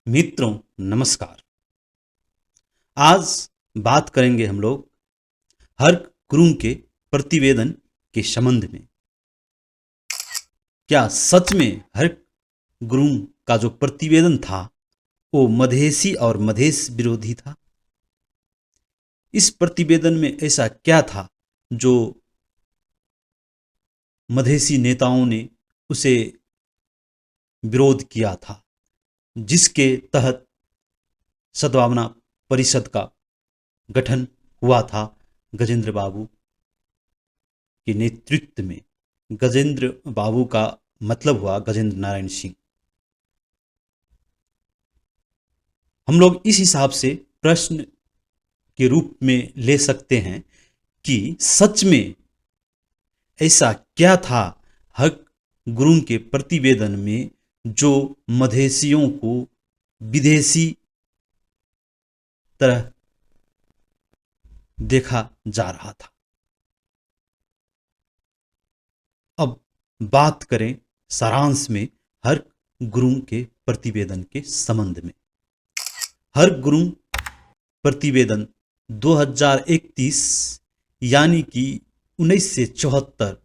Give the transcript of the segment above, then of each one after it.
मित्रों, नमस्कार। आज बात करेंगे हम लोग हर गुरुंग के प्रतिवेदन के संबंध में। क्या सच में हर गुरुंग का जो प्रतिवेदन था वो मधेसी और मधेश विरोधी था? इस प्रतिवेदन में ऐसा क्या था जो मधेसी नेताओं ने उसे विरोध किया था, जिसके तहत सद्भावना परिषद का गठन हुआ था गजेंद्र बाबू के नेतृत्व में? गजेंद्र बाबू का मतलब हुआ गजेंद्र नारायण सिंह। हम लोग इस हिसाब से प्रश्न के रूप में ले सकते हैं कि सच में ऐसा क्या था हक गुरुंग के प्रतिवेदन में जो मधेसियों को विदेशी तरह देखा जा रहा था। अब बात करें सारांश में हर गुरुंग के प्रतिवेदन के संबंध में। हर गुरुंग प्रतिवेदन 2031 यानी कि 1974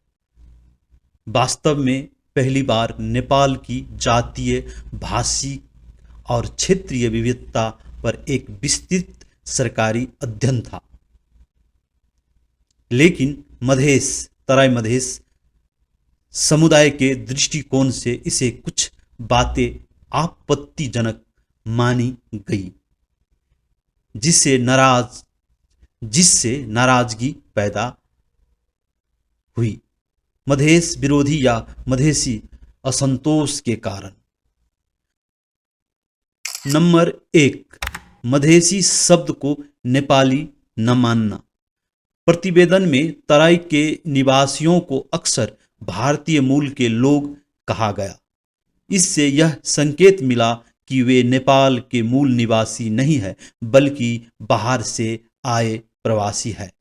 वास्तव में पहली बार नेपाल की जातीय, भाषिक और क्षेत्रीय विविधता पर एक विस्तृत सरकारी अध्ययन था। लेकिन मधेश, तराई मधेश समुदाय के दृष्टिकोण से इसे कुछ बातें आपत्तिजनक मानी गई, जिससे नाराजगी पैदा हुई। मधेश विरोधी या मधेसी असंतोष के कारण। नंबर 1, मधेसी शब्द को नेपाली न मानना। प्रतिवेदन में तराई के निवासियों को अक्सर भारतीय मूल के लोग कहा गया। इससे यह संकेत मिला कि वे नेपाल के मूल निवासी नहीं है, बल्कि बाहर से आए प्रवासी है।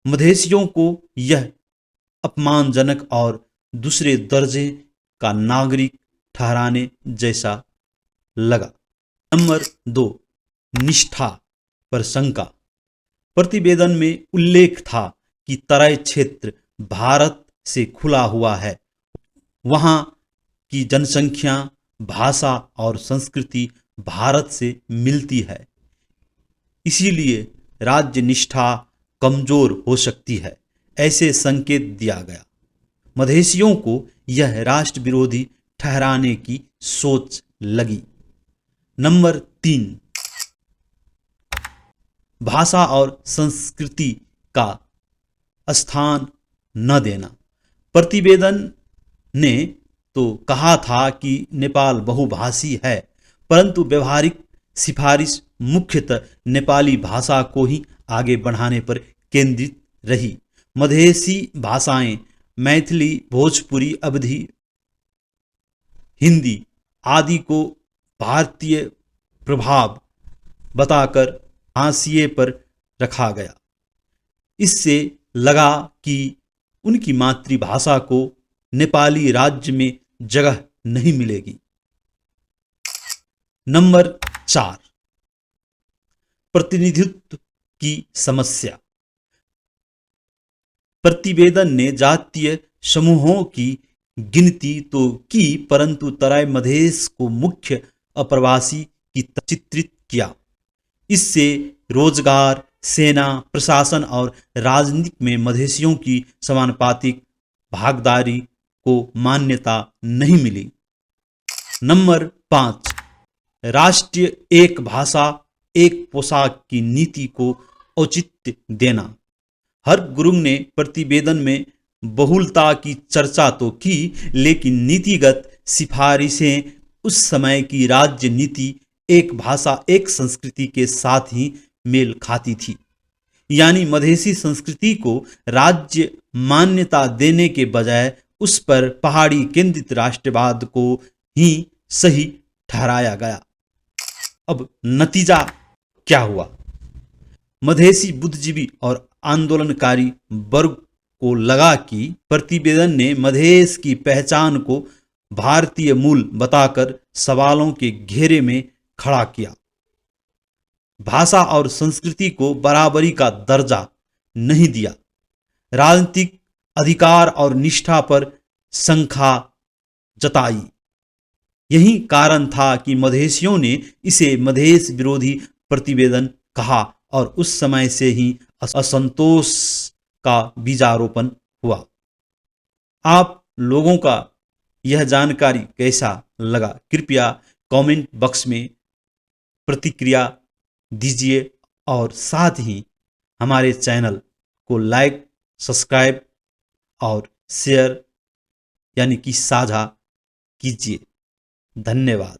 मधेसियों को यह अपमानजनक और दूसरे दर्जे का नागरिक ठहराने जैसा लगा। नंबर 2, निष्ठा पर शंका। प्रतिवेदन में उल्लेख था कि तराई क्षेत्र भारत से खुला हुआ है। वहां की जनसंख्या, भाषा और संस्कृति भारत से मिलती है, इसीलिए राज्य निष्ठा कमजोर हो सकती है, ऐसे संकेत दिया गया। मधेसियों को यह राष्ट्र विरोधी ठहराने की सोच लगी। नंबर 3, भाषा और संस्कृति का स्थान न देना। प्रतिवेदन ने तो कहा था कि नेपाल बहुभाषी है, परंतु व्यवहारिक सिफारिश मुख्यतः नेपाली भाषा को ही आगे बढ़ाने पर केंद्रित रही। मधेसी भाषाएं मैथिली, भोजपुरी, अवधी, हिंदी आदि को भारतीय प्रभाव बताकर हाशिए पर रखा गया। इससे लगा कि उनकी मातृभाषा को नेपाली राज्य में जगह नहीं मिलेगी। नंबर 4, प्रतिनिधित्व की समस्या। प्रतिवेदन ने जातीय समूहों की गिनती तो की, परंतु तराई मधेश को मुख्य अप्रवासी की तरह चित्रित किया। इससे रोजगार, सेना, प्रशासन और राजनीति में मधेसियों की समानुपातिक भागीदारी को मान्यता नहीं मिली। नंबर 5, राष्ट्रीय एक भाषा एक पोशाक की नीति को औचित्य देना। हर गुरुंग ने प्रतिवेदन में बहुलता की चर्चा तो की, लेकिन नीतिगत सिफारिशें उस समय की राज्य नीति एक भाषा एक संस्कृति के साथ ही मेल खाती थी। यानी मधेसी संस्कृति को राज्य मान्यता देने के बजाय उस पर पहाड़ी केंद्रित राष्ट्रवाद को ही सही ठहराया गया। अब नतीजा क्या हुआ? मधेसी बुद्धिजीवी और आंदोलनकारी वर्ग को लगा कि प्रतिवेदन ने मधेश की पहचान को भारतीय मूल बताकर सवालों के घेरे में खड़ा किया। भाषा और संस्कृति को बराबरी का दर्जा नहीं दिया। राजनीतिक अधिकार और निष्ठा पर शंका जताई। यही कारण था कि मधेशियों ने इसे मधेश विरोधी प्रतिवेदन कहा और उस समय से ही असंतोष का बीजारोपण हुआ। आप लोगों का यह जानकारी कैसा लगा, कृपया कमेंट बॉक्स में प्रतिक्रिया दीजिए और साथ ही हमारे चैनल को लाइक, सब्सक्राइब और शेयर यानी कि साझा कीजिए। धन्यवाद।